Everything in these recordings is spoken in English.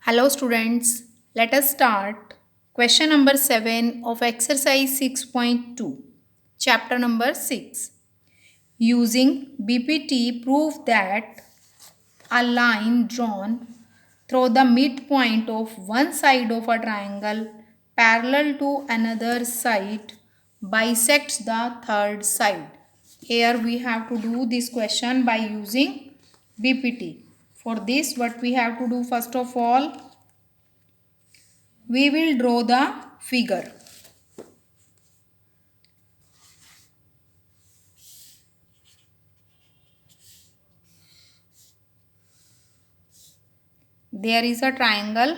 Hello students, let us start question number 7 of exercise 6.2, chapter number 6. Using BPT, prove that a line drawn through the midpoint of one side of a triangle parallel to another side bisects the third side. Here we have to do this question by using BPT. For this, what we have to do first of all, we will draw the figure. There is a triangle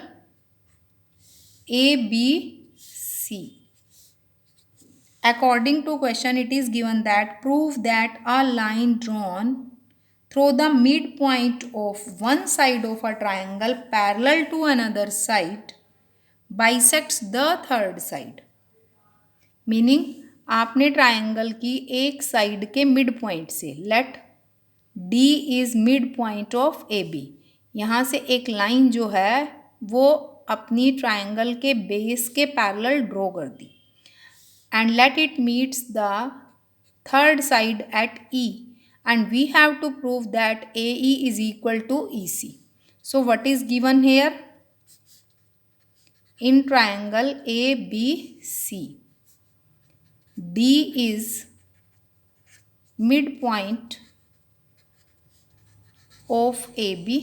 ABC. According to question, it is given that prove that a line drawn through the midpoint of one side of a triangle parallel to another side bisects the third side. Meaning आपने triangle की एक side के midpoint से let D is midpoint of A B, यहाँ से एक line जो है वो अपनी ट्राइंगल के बेस के पैरेलल ड्रॉ कर दी and let it meets the third side at E, and we have to prove that AE is equal to EC. So what is given here? In triangle ABC, D is midpoint of AB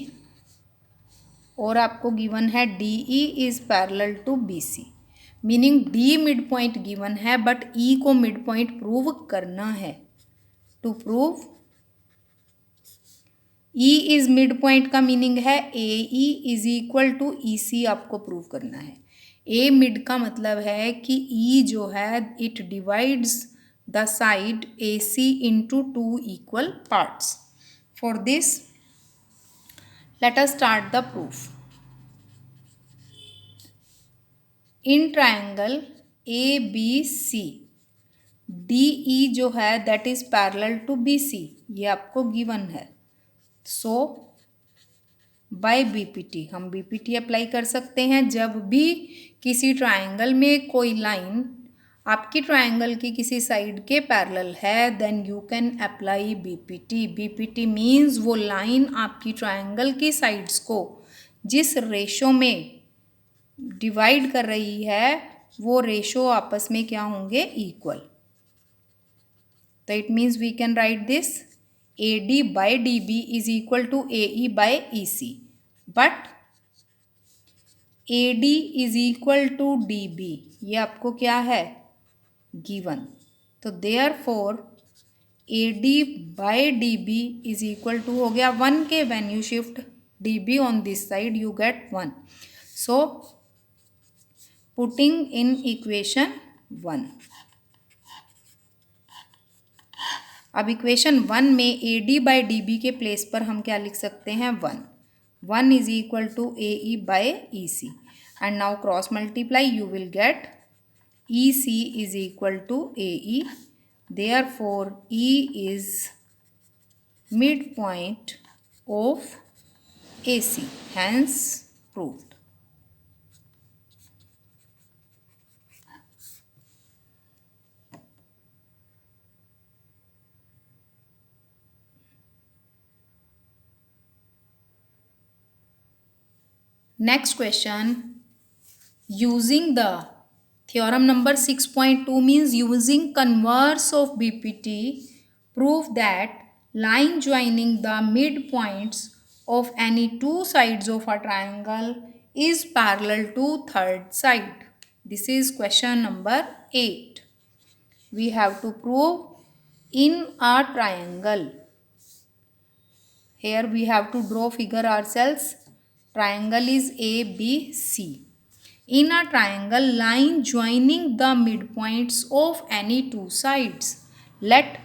और आपको given है DE is parallel to BC. Meaning D midpoint given है but E को midpoint prove करना है. To prove E is midpoint का meaning है A E is equal to E C आपको प्रूव करना है. ए मिड का मतलब है कि ई जो है it divides the side A C into two equal parts. For this let us start the proof. In triangle A B C D E जो है that is parallel to B C, ये आपको given है. So by BPT हम BPT apply कर सकते हैं. जब भी किसी ट्राइंगल में कोई लाइन आपकी ट्राइंगल की किसी साइड के पैरेलल है then you can apply BPT. BPT means वो लाइन आपकी ट्राइंगल की साइड्स को जिस रेशो में डिवाइड कर रही है वो रेशो आपस में क्या होंगे? इक्वल. तो it means we can write this A D by D B is equal to A E by E C, but A D is equal to D B ये आपको क्या है? गिवन. तो therefore A D by D B is equal to हो गया 1 के. When you shift D B on this side you get 1. So putting in equation 1. अब equation 1 में A D by D B के place पर हम क्या लिख सकते हैं? 1. 1 is equal to A E by E C and now cross multiply you will get E C is equal to A E. Therefore E is midpoint of A C, hence proved. Next question, using the theorem number 6.2 means using converse of BPT, prove that line joining the midpoints of any two sides of a triangle is parallel to third side. This is question number 8. We have to prove in a triangle. Here we have to draw figure ourselves. Triangle is ABC. In a triangle, line joining the midpoints of any two sides. Let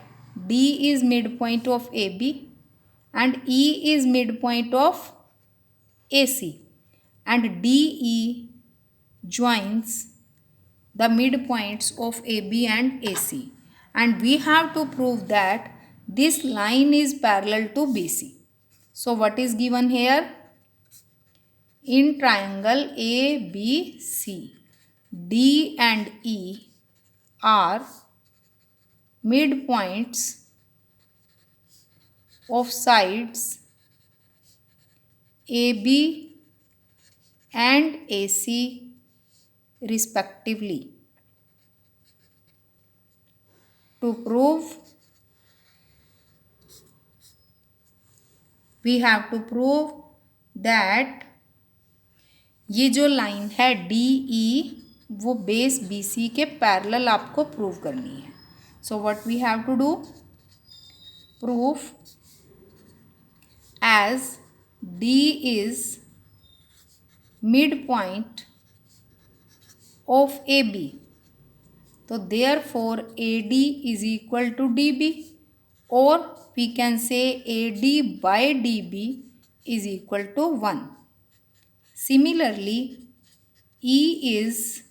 D is midpoint of AB and E is midpoint of AC, and DE joins the midpoints of AB and AC, and we have to prove that this line is parallel to BC. So what is given here? in triangle ABC, D and E are midpoints of sides AB and AC respectively. To prove, we have to prove that ये जो line है D E वो base B C के parallel आपको prove करनी है. So what we have to do, proof as D is midpoint of AB. So therefore AD is equal to DB, or we can say AD by DB is equal to 1. Similarly, E is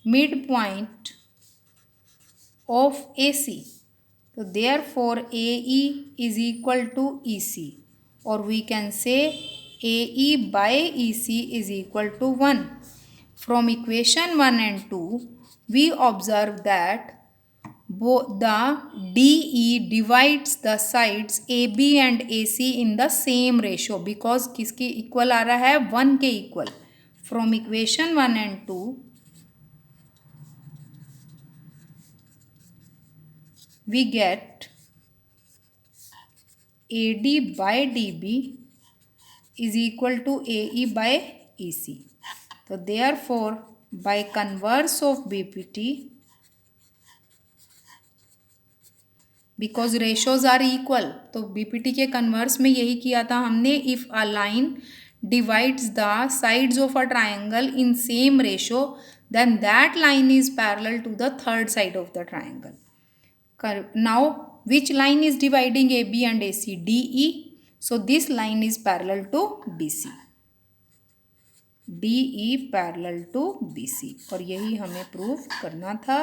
midpoint of AC. So therefore AE is equal to EC, or we can say AE by EC is equal to 1. From equation 1 and 2, we observe that both the DE divides the sides AB and AC in the same ratio, because किसके equal आ रहा है, 1 के equal. From equation 1 and 2, we get AD by DB is equal to AE by EC. So therefore, by converse of BPT, because ratios are equal, तो BPT के converse में यही किया था हमने. If a line divides the sides of a triangle in same ratio, then that line is parallel to the third side of the triangle. Now, which line is dividing AB and AC? DE. So this line is parallel to BC. DE parallel to BC. और यही हमें prove करना था.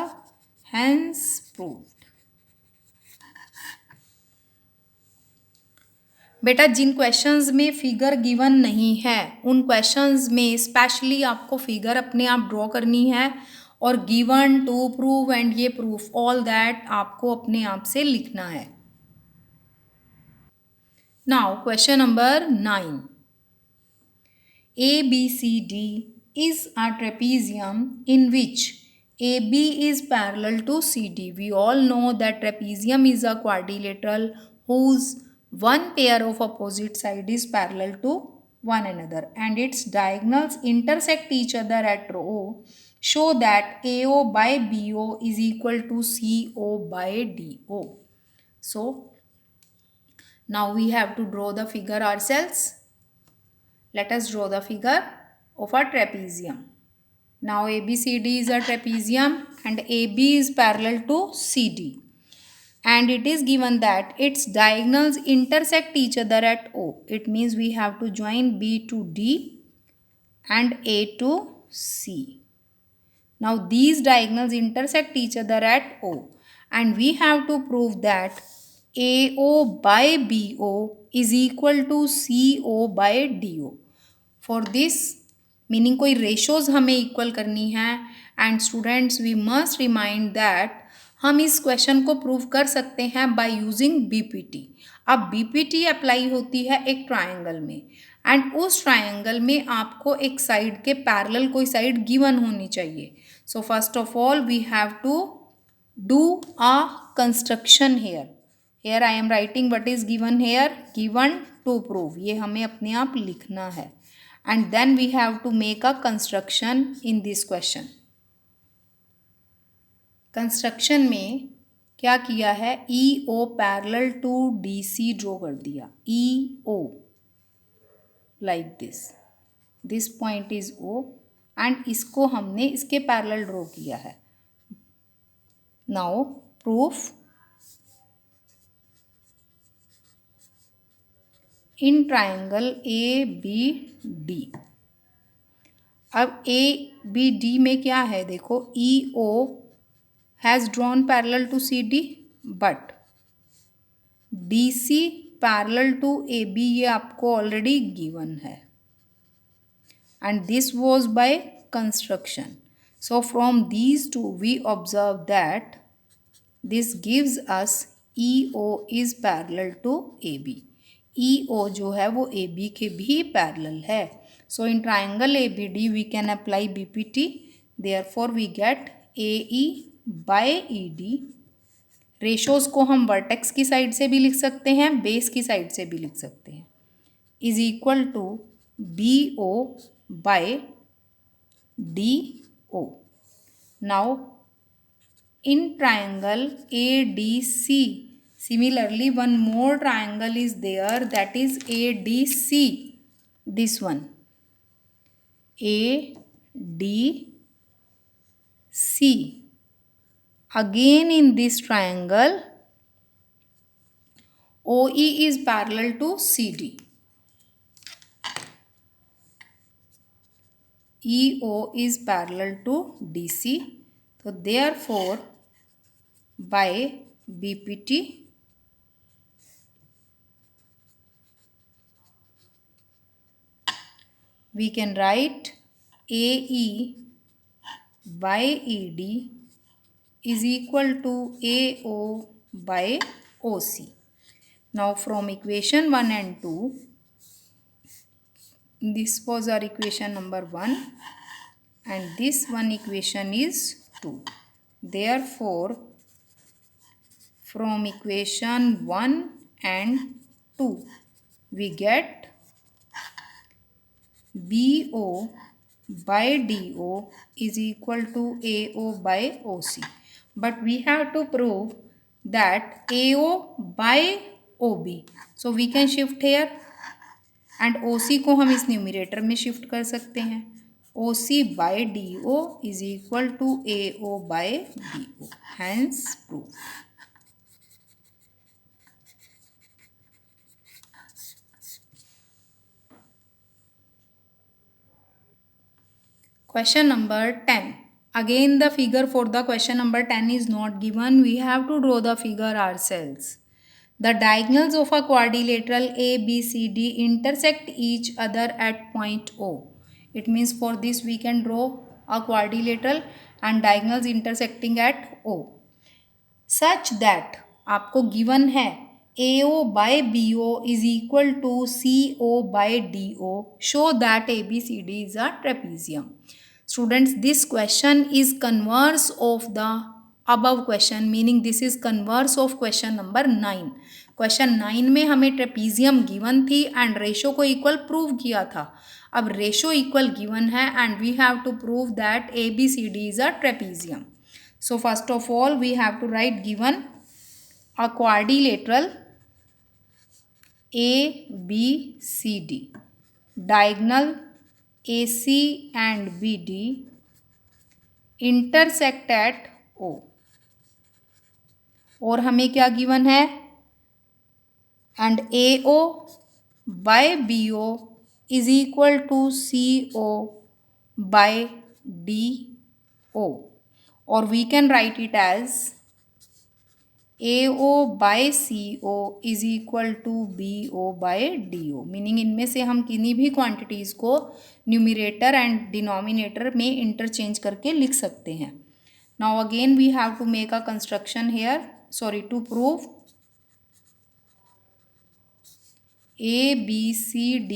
Hence proved. बेटा जिन questions में figure given नहीं है उन क्वेश्चंस में स्पेशली आपको फिगर अपने आप ड्रॉ करनी है, और गिवन, टू प्रूव एंड ये प्रूफ, ऑल दैट आपको अपने आप से लिखना है. Now question number 9. ABCD is a trapezium in which AB is parallel to CD. We all know that trapezium is a quadrilateral whose one pair of opposite side is parallel to one another and its diagonals intersect each other at O. Show that AO by BO is equal to CO by DO. So now we have to draw the figure ourselves. Let us draw the figure of a trapezium. Now ABCD is a trapezium and AB is parallel to CD. And it is given that its diagonals intersect each other at O. It means we have to join B to D and A to C. Now these diagonals intersect each other at O. And we have to prove that AO by BO is equal to CO by DO. For this meaning कोई ratios हमें equal करनी है. And students we must remind that हम इस question को prove कर सकते हैं बाय यूजिंग बीपीटी. अब बीपीटी अप्लाई होती है एक ट्रायंगल में, एंड उस ट्रायंगल में आपको एक साइड के पैरेलल कोई साइड गिवन होनी चाहिए. So first of all we have to do a construction here. Here I am writing what is given here, given to prove. ये हमें अपने आप लिखना है. And then we have to make a construction in this question. Construction में क्या किया है, EO parallel to DC draw कर दिया. EO like this. This point is O and इसको हमने इसके पैरेलल ड्रॉ किया है. Now proof. In triangle ABD. अब ABD में क्या है, देखो EO has drawn parallel to CD but DC parallel to AB ये आपको ऑलरेडी गिवन है. and this was by construction. So from these two we observe that this gives us EO is parallel to AB. EO जो है वो AB के भी parallel है. So in triangle ABD we can apply BPT. Therefore we get AE by ED. Ratios को हम vertex की side से भी लिख सकते हैं, बेस की साइड से भी लिख सकते हैं, is equal to BO by DO. Now in triangle ADC, similarly one more triangle is there, that is ADC, this one ADC. Again in this triangle OE is parallel to CD, EO is parallel to DC. So therefore by BPT we can write AE by ED is equal to AO by OC. Now from equation 1 and 2, this was our equation number 1 and this one equation is 2. Therefore from equation 1 and 2 we get BO by DO is equal to AO by OC. But we have to prove that AO by OB. So we can shift here and OC को हम इस numerator में shift कर सकते हैं. OC by DO is equal to AO by DO. Hence proof. Question number 10. Again the figure for the question number 10 is not given. We have to draw the figure ourselves. The diagonals of a quadrilateral ABCD intersect each other at point O. It means for this we can draw a quadrilateral and diagonals intersecting at O. Such that आपको given है AO by BO is equal to CO by DO. Show that ABCD is a trapezium. Students, this question is converse of the above question, meaning this is converse of question number 9. Question 9 में हमें trapezium given थी and ratio को equal prove किया था. अब ratio equal given है and we have to prove that ABCD is a trapezium. So first of all we have to write given a quadrilateral ABCD, diagonal AC and BD intersect at O. और हमें क्या given है and AO by BO is equal to CO by DO. Or we can write it as AO by CO is equal to BO by DO. Meaning इनमें से हम किन्हीं भी quantities को न्यूमरेटर एंड डिनोमिनेटर में interchange करके लिख सकते हैं. Now again we have to make a construction here, sorry, to prove ABCD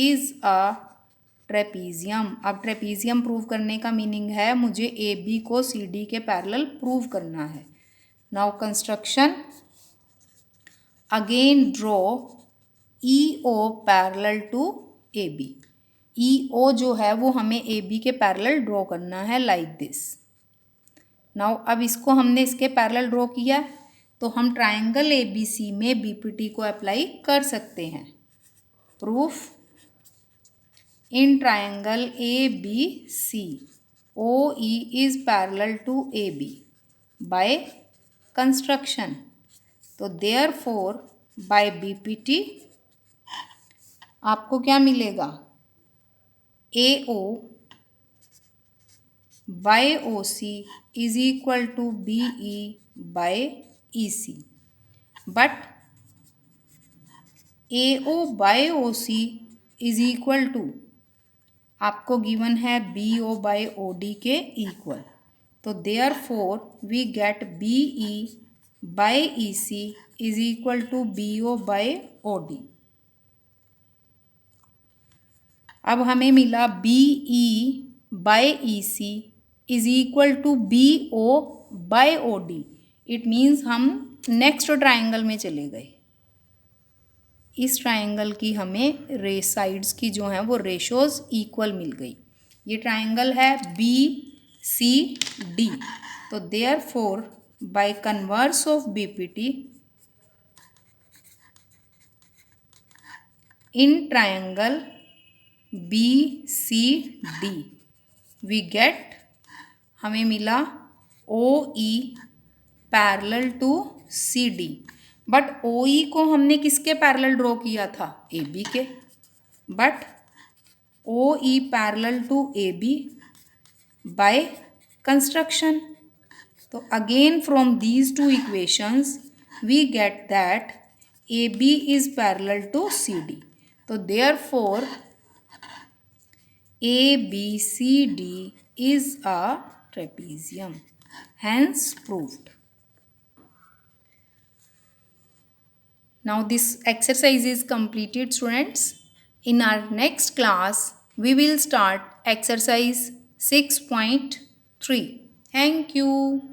is a trapezium. अब ट्रेपीजियम प्रूव करने का मीनिंग है मुझे AB को CD के पैरेलल प्रूव करना है. Now construction, again draw EO parallel to AB. EO जो है वो हमें AB के पैरेलल ड्रॉ करना है लाइक दिस. नाउ अब इसको हमने इसके पैरेलल ड्रॉ किया तो हम ट्राइंगल ABC में BPT को अप्लाई कर सकते हैं. Proof, in triangle ABC OE is parallel to AB by construction. तो देयरफॉर बाय BPT आपको क्या मिलेगा, AO by OC is equal to BE by EC. But AO by OC is equal to, आपको given है B O by O D के equal, तो therefore we get B E by E C is equal to B O by O D. अब हमें मिला B E by E C is equal to B O by O D. It means हम next triangle में चले गए। इस triangle की हमें साइड्स की जो है वो रेशोज इक्वल मिल गई। ये ट्राइंगल है बी सी डी, तो therefore by converse of BPT in triangle B C D we get, हमें मिला O E parallel to C D. But O E को हमने किसके पैरेलल ड्रॉ किया था? ए बी के। But O E parallel to A B by construction. तो again from these two equations we get that A B is parallel to C D. तो therefore A B C D is a trapezium, hence proved. Now this exercise is completed, students. In our next class we will start exercise 6.3. Thank you.